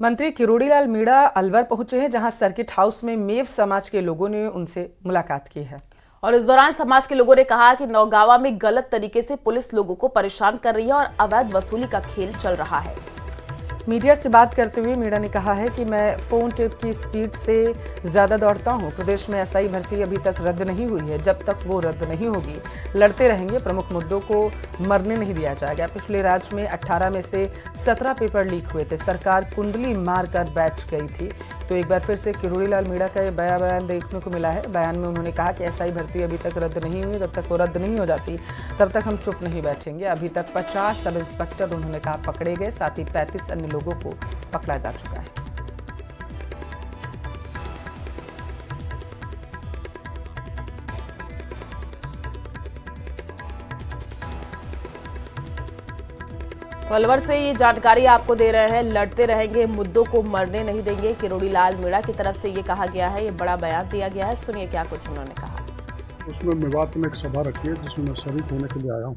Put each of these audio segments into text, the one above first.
मंत्री किरोड़ीलाल मीणा अलवर पहुंचे हैं, जहां सर्किट हाउस में मेव समाज के लोगों ने उनसे मुलाकात की है। और इस दौरान समाज के लोगों ने कहा कि नौगावा में गलत तरीके से पुलिस लोगों को परेशान कर रही है और अवैध वसूली का खेल चल रहा है। मीडिया से बात करते हुए मीणा ने कहा है कि मैं फोन टिप की स्पीड से ज्यादा दौड़ता हूं। प्रदेश में एसआई भर्ती अभी तक रद्द नहीं हुई है। जब तक वो रद्द नहीं होगी लड़ते रहेंगे। प्रमुख मुद्दों को मरने नहीं दिया जाएगा। पिछले राज्य में 18 में से 17 पेपर लीक हुए थे। सरकार कुंडली मारकर बैठ गई थी। तो एक बार फिर से किरोड़ीलाल मीणा का ये बयान देखने को मिला है। बयान में उन्होंने कहा कि एसआई भर्ती अभी तक रद्द नहीं हुई। जब तक वो रद्द नहीं हो जाती तब तक हम चुप नहीं बैठेंगे। अभी तक 50 सब इंस्पेक्टर उन्होंने कहा पकड़े गए, साथ ही 35 अन्य लोगों को पकड़ा जा चुका है। अलवर से ये जानकारी आपको दे रहे हैं। लड़ते रहेंगे, मुद्दों को मरने नहीं देंगे, किरोड़ीलाल मीणा की तरफ से ये कहा गया है। ये बड़ा बयान दिया गया है। सुनिए क्या कुछ उन्होंने कहा। उसमें मेवात में एक सभा रखी है जिसमें मैं शरीक होने के लिए आया हूँ।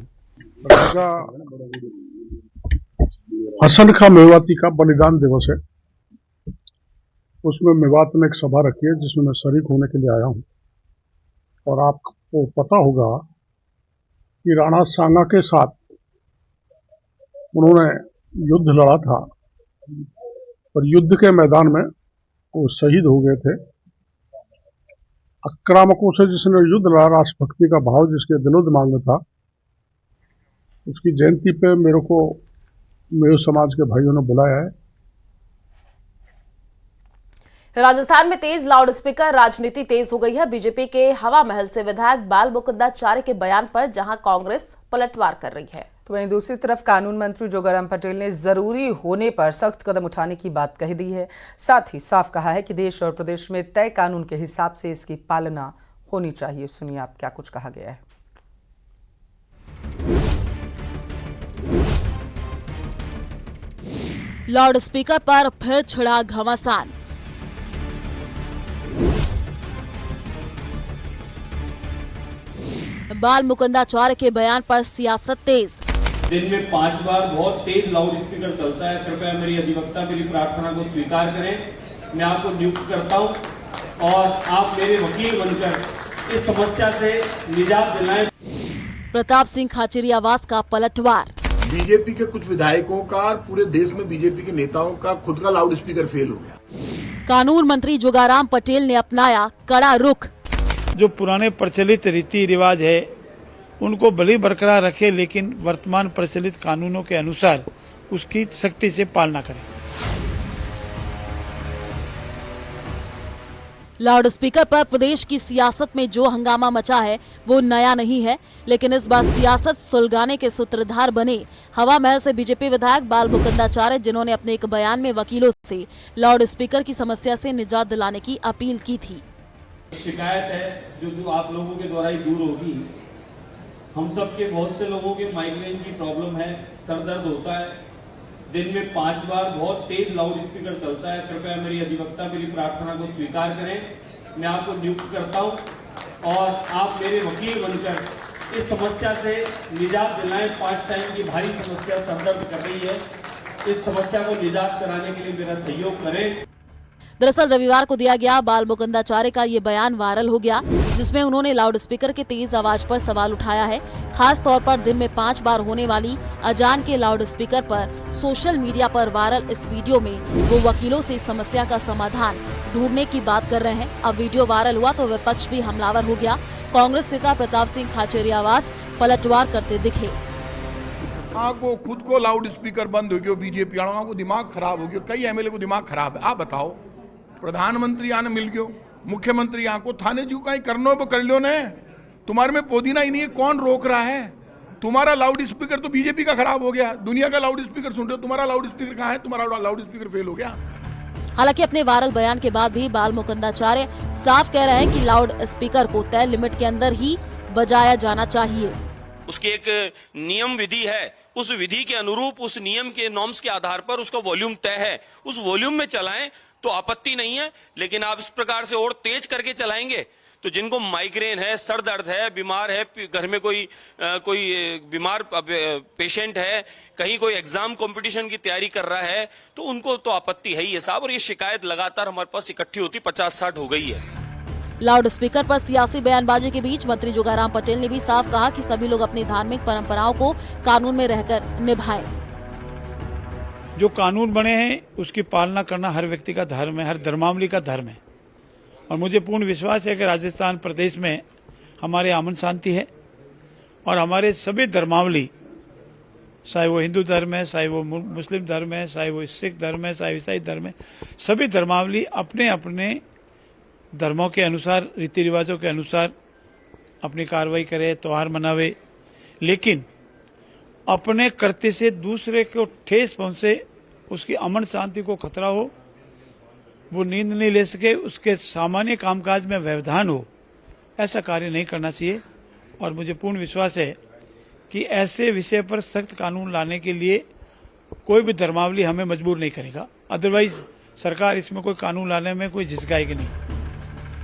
हसन खां मेवाती का बलिदान दिवस है। उसमें मेवात में एक सभा रखी है जिसमें मैं शरीक होने के लिए आया हूँ। और आपको पता होगा कि राणा सांगा के साथ उन्होंने युद्ध लड़ा था और युद्ध के मैदान में वो शहीद हो गए थे। आक्रामकों से जिसने युद्ध लड़ा, राष्ट्रभक्ति का भाव जिसके दिलो दिमाग में था, उसकी जयंती पे मेरे को मेरे समाज के भाइयों ने बुलाया है। राजस्थान में तेज लाउडस्पीकर राजनीति तेज हो गई है। बीजेपी के हवा महल से विधायक बाल मुकुंदाचार्य के बयान पर जहां कांग्रेस पलटवार कर रही है, तो वहीं दूसरी तरफ कानून मंत्री जोगाराम पटेल ने जरूरी होने पर सख्त कदम उठाने की बात कह दी है। साथ ही साफ कहा है कि देश और प्रदेश में तय कानून के हिसाब से इसकी पालना होनी चाहिए। सुनिए आप क्या कुछ कहा गया है। लाउडस्पीकर पर फिर छिड़ा घमासान। बाल मुकुंदाचार्य के बयान पर सियासत तेज। दिन में 5 बार बहुत तेज लाउड स्पीकर चलता है। कृपया मेरी अधिवक्ता मेरी प्रार्थना को स्वीकार करें। मैं आपको नियुक्त करता हूं और आप मेरे वकील बनकर इस समस्या से निजात दिलाएं। प्रताप सिंह खाचरियावास का पलटवार। बीजेपी के कुछ विधायकों का और पूरे देश में बीजेपी के नेताओं का खुद का लाउड स्पीकर फेल हो गया। कानून मंत्री जोगाराम पटेल ने अपनाया कड़ा रुख। जो पुराने प्रचलित रीति रिवाज है उनको भले बरकरार रखे, लेकिन वर्तमान प्रचलित कानूनों के अनुसार उसकी सख्ती से पालना करें। लाउडस्पीकर पर प्रदेश की सियासत में जो हंगामा मचा है वो नया नहीं है, लेकिन इस बार सियासत सुलगाने के सूत्रधार बने हवा महल से बीजेपी विधायक बाल मुकुंदाचार्य, जिन्होंने अपने एक बयान में वकीलों से लाउडस्पीकर की समस्या से निजात दिलाने की अपील की थी। शिकायत है जो आप लोगों के द्वारा ही दूर होगी। हम सब के बहुत से लोगों के माइग्रेन की प्रॉब्लम है, सर दर्द होता है। दिन में 5 बार बहुत तेज लाउड स्पीकर चलता है। कृपया मेरी अधिवक्ता मेरी प्रार्थना को स्वीकार करें। मैं आपको नियुक्त करता हूं और आप मेरे वकील बनकर इस समस्या से निजात दिलाएं। 5 टाइम की भारी समस्या सर दर्द कर रही है। इस समस्या को निजात कराने के लिए मेरा सहयोग करें। दरअसल रविवार को दिया गया बाल मुकुंदाचार्य का ये बयान वायरल हो गया, जिसमें उन्होंने लाउडस्पीकर के तेज आवाज पर सवाल उठाया है। खास तौर पर दिन में 5 बार होने वाली अजान के लाउडस्पीकर पर सोशल मीडिया पर वायरल इस वीडियो में वो वकीलों से इस समस्या का समाधान ढूंढने की बात कर रहे हैं। अब वीडियो वायरल हुआ तो विपक्ष भी हमलावर हो गया। कांग्रेस नेता प्रताप सिंह खाचरियावास पलटवार करते दिखे। को खुद को लाउड स्पीकर बंद हो गया, बीजेपी वालों को दिमाग खराब हो गया, कई एमएलए को दिमाग खराब है। आप बताओ, प्रधानमंत्री आने मिल गयो, मुख्यमंत्री यहाँ को थाने जू कहीं करनो वो कर लो ने। तुम्हारे में पुदीना ही नहीं है, कौन रोक रहा है? तुम्हारा लाउड स्पीकर तो बीजेपी का खराब हो गया। दुनिया का लाउड स्पीकर सुन रहे हो, तुम्हारा लाउड स्पीकर कहाँ है? तुम्हारा लाउड स्पीकर फेल हो गया। हालांकि अपने वायरल बयान के बाद भी बाल मुकुंदाचार्य साफ कह रहे हैं कि लाउड स्पीकर को तय लिमिट के अंदर ही बजाया जाना चाहिए। उसकी एक नियम विधि है, उस विधि के अनुरूप उस नियम के नॉर्म्स के आधार पर उसका वॉल्यूम तय है, उस वॉल्यूम में चलाएं तो आपत्ति नहीं है। लेकिन आप इस प्रकार से और तेज करके चलाएंगे तो जिनको माइग्रेन है, सर दर्द है, बीमार है, घर में कोई बीमार पेशेंट है, कहीं कोई एग्जाम कंपटीशन की तैयारी कर रहा है, तो उनको तो आपत्ति है ही है साहब। और ये शिकायत लगातार हमारे पास इकट्ठी होती 50-60 हो गई है। लाउड स्पीकर पर सियासी बयानबाजी के बीच मंत्री जोगाराम पटेल ने भी साफ कहा कि सभी लोग अपनी धार्मिक परंपराओं को कानून में रहकर निभाएं। जो कानून बने हैं उसकी पालना करना हर व्यक्ति का धर्म है, हर धर्मावली का धर्म है। और मुझे पूर्ण विश्वास है कि राजस्थान प्रदेश में हमारे अमन शांति है और हमारे सभी धर्मावली, चाहे वो हिंदू धर्म है, चाहे वो मुस्लिम धर्म है, चाहे वो सिख धर्म है, चाहे ईसाई धर्म है, सभी धर्मावली अपने अपने धर्मों के अनुसार, रीति रिवाजों के अनुसार अपनी कार्रवाई करे, त्योहार मनावे, लेकिन अपने कृत्य से दूसरे को ठेस पहुंचे, उसकी अमन शांति को खतरा हो, वो नींद नहीं ले सके, उसके सामान्य कामकाज में व्यवधान हो, ऐसा कार्य नहीं करना चाहिए। और मुझे पूर्ण विश्वास है कि ऐसे विषय पर सख्त कानून लाने के लिए कोई भी धर्मावली हमें मजबूर नहीं करेगा। अदरवाइज सरकार इसमें कोई कानून लाने में कोई झिझकाएगी नहीं।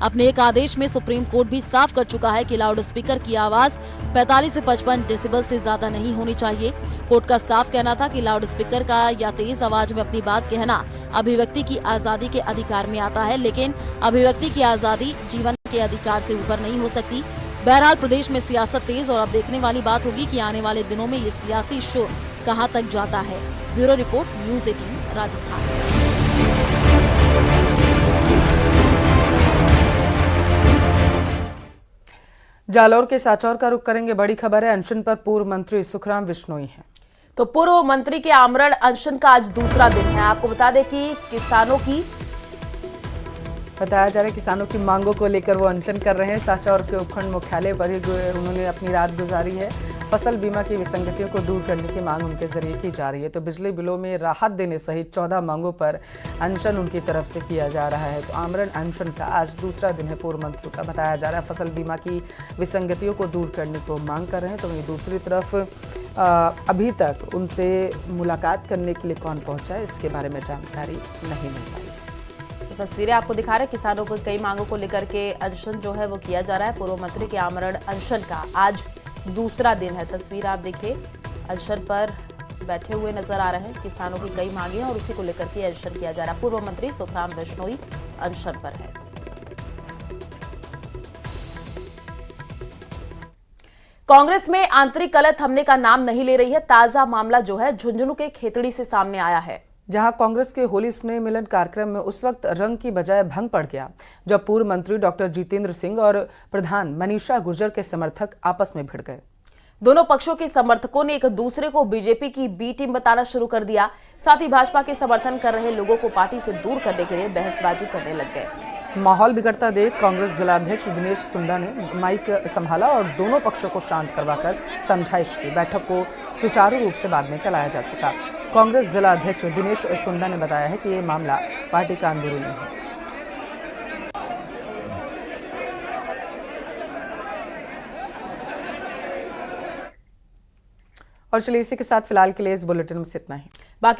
अपने एक आदेश में सुप्रीम कोर्ट भी साफ कर चुका है कि लाउड स्पीकर की आवाज 45 से 55 डेसिबल से ज्यादा नहीं होनी चाहिए। कोर्ट का साफ कहना था कि लाउड स्पीकर का या तेज आवाज में अपनी बात कहना अभिव्यक्ति की आजादी के अधिकार में आता है, लेकिन अभिव्यक्ति की आजादी जीवन के अधिकार से ऊपर नहीं हो सकती। बहरहाल प्रदेश में सियासत तेज और अब देखने वाली बात होगी कि आने वाले दिनों में ये सियासी शोर कहां तक जाता है। Bureau report, news 18 Rajasthan. Jalore के साचौर का रुख करेंगे। बड़ी खबर है, अनशन पर पूर्व मंत्री सुखराम बिश्नोई हैं। तो पूर्व मंत्री के आमरण अनशन का आज दूसरा दिन है। आपको बता दें कि बताया जा रहा है किसानों की मांगों को लेकर वो अनशन कर रहे हैं। साचौर के उपखंड मुख्यालय पर ही उन्होंने अपनी रात गुजारी है। फसल बीमा की विसंगतियों को दूर करने की मांग उनके जरिए की जा रही है। तो बिजली बिलों में राहत देने सहित 14 मांगों पर अनशन उनकी तरफ से किया जा रहा है। तो आमरण अनशन का आज दूसरा दिन है पूर्व मंत्री का। बताया जा रहा है फसल बीमा की विसंगतियों को दूर करने को मांग कर रहे हैं। तो वहीं दूसरी तरफ अभी तक उनसे मुलाकात करने के लिए कौन पहुंचा है, इसके बारे में जानकारी नहीं मिल पाई। तस्वीरें आपको दिखा रहे हैं। किसानों को कई मांगों को लेकर के अनशन जो है वो किया जा रहा है। पूर्व मंत्री के आमरण अनशन का आज दूसरा दिन है। तस्वीर आप देखिए, अनशन पर बैठे हुए नजर आ रहे हैं। किसानों की कई मांगे हैं और उसी को लेकर के अनशन किया जा रहा है। पूर्व मंत्री सुखराम बिश्नोई अनशन पर है। कांग्रेस में आंतरिक कलह थमने का नाम नहीं ले रही है। ताजा मामला जो है झुंझुनू के खेतड़ी से सामने आया है, जहां कांग्रेस के होली स्नेह मिलन कार्यक्रम में उस वक्त रंग की बजाय भंग पड़ गया जब पूर्व मंत्री डॉक्टर जितेंद्र सिंह और प्रधान मनीषा गुर्जर के समर्थक आपस में भिड़ गए। दोनों पक्षों के समर्थकों ने एक दूसरे को बीजेपी की बी टीम बताना शुरू कर दिया। साथ ही भाजपा के समर्थन कर रहे लोगों को पार्टी से दूर करने के लिए बहसबाजी करने लग गए। माहौल बिगड़ता देख कांग्रेस जिलाध्यक्ष दिनेश सुंडा ने माइक संभाला और दोनों पक्षों को शांत करवाकर समझाइश की। बैठक को सुचारू रूप से बाद में चलाया जा सका। कांग्रेस जिलाध्यक्ष दिनेश सुंडा ने बताया है कि ये मामला पार्टी का अंदरूनी है। और चलिए इसी के साथ फिलहाल के लिए इस बुलेटिन में इतना ही। बाकी